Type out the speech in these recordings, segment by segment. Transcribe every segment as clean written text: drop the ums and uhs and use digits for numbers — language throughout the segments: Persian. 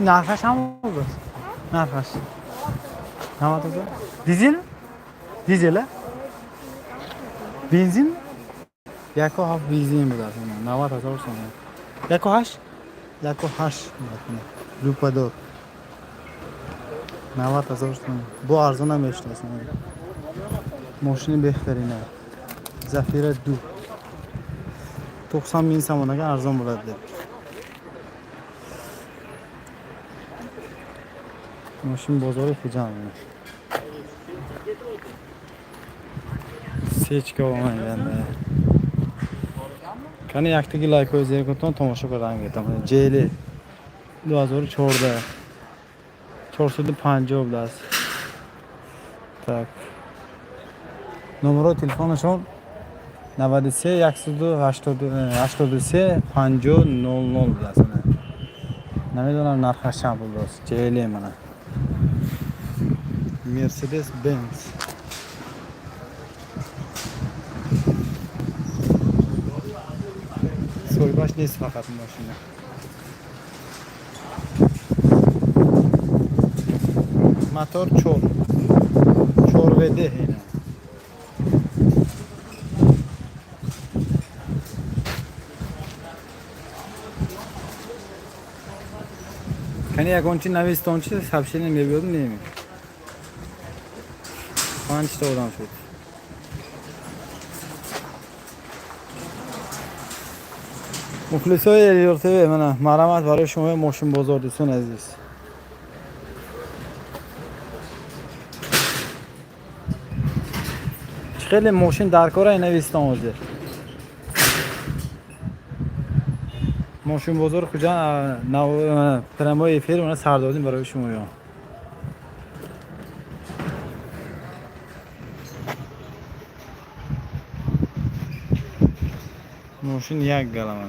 نرخش هم بود نرخش 90,000 دیزل دیزله بنزین یکو هفت بنزین بود اصلا 90,000 سوم یکو هشت روپا دور 90,000 سوم bu ارزون نمیشه اصلا ماشین بهترینه زفیر 2 90,000 سومنگه ارزون بود ماشین بازار خوجا سیچ که اومدن کنی یک تیگی لایک و زیر کنتون تماشا کردن گفتم جیلی 2014 450 است так نمره تلفنشون 93 182 50 00 است نمیدونم نرخش چند بود است جیلی منه مرسدس بنز سویباش نیست فقط ماشینه موتور چور بده اینه کنی اگونچی نویستانچی سبشی نمیبیاد نمی 5 تا آدم شد مخلصای الیورتوی منه مرحمت برای شما ماشین بازار دوستان عزیز خیلی ماشین در کار نویستان وزیر ماشین بازار کجا نو تراموای افیر اون سر دادیم برای شما یا ماشین یک گلمه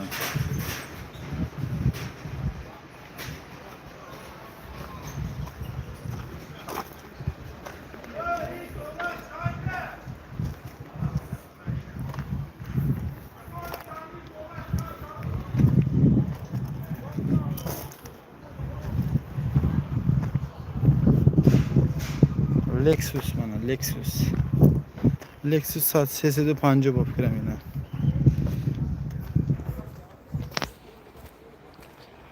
لکسوس منه لکسوس 350 با فکرم اینه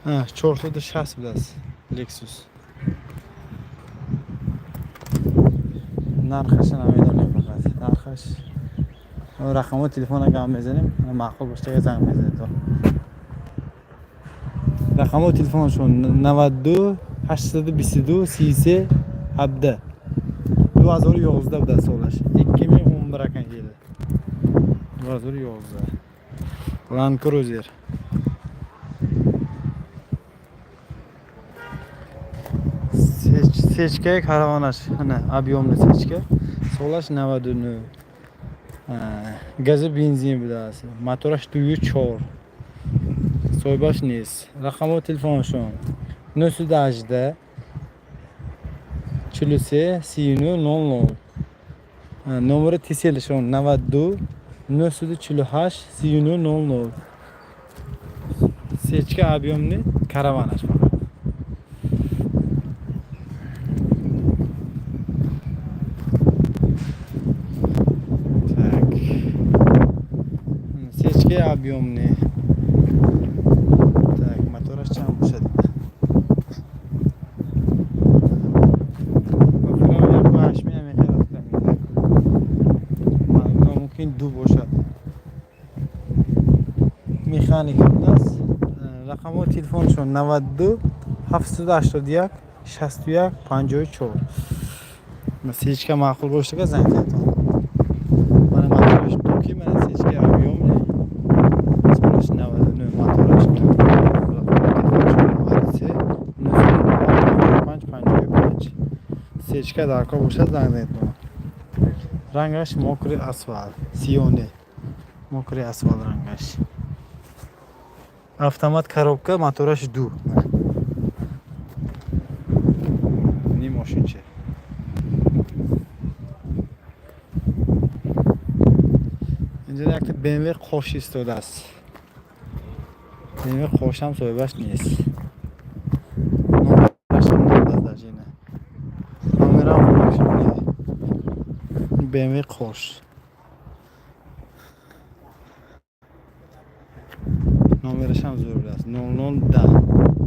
ها 460 بود است لکسوس نرخش نمیدونم فقط نرخش رقم تلفن اگه هم بزنیم معقول باشه که زنگ بزنید رقم تلفنشون 92 822 33 17 2011 bude سالش 2011 kan yili 2011 Land Cruiser sechka karavanash ana объемный sechka سالش 99 gazi benzin bude است motorash 4 soybash نیست رقم تلفنشون 918 43 39 00 номер телефоншон 92 948 39 00 сечка объемный караванаш так сечка объемный так мотораш чам бошад دو باشد مکانیک است رقم تلفنشون 92 781 61 54 مثل هیچ که معقول باشه که زنگ زدم من موتورش دوکی من هیچ که اویوم نه سالش 99 موتورش رقم 55 هیچ که در کار باشه زنگ زدم رنگش مokri asfalt سیونه مokri asfalt رنگش автомат коробка мотораш دو نی ماشینچه اینجا یک BMW خوش ایستاده است BMW خوش هم صاحبش نیست BMW خوش نامرش هم زور است 0010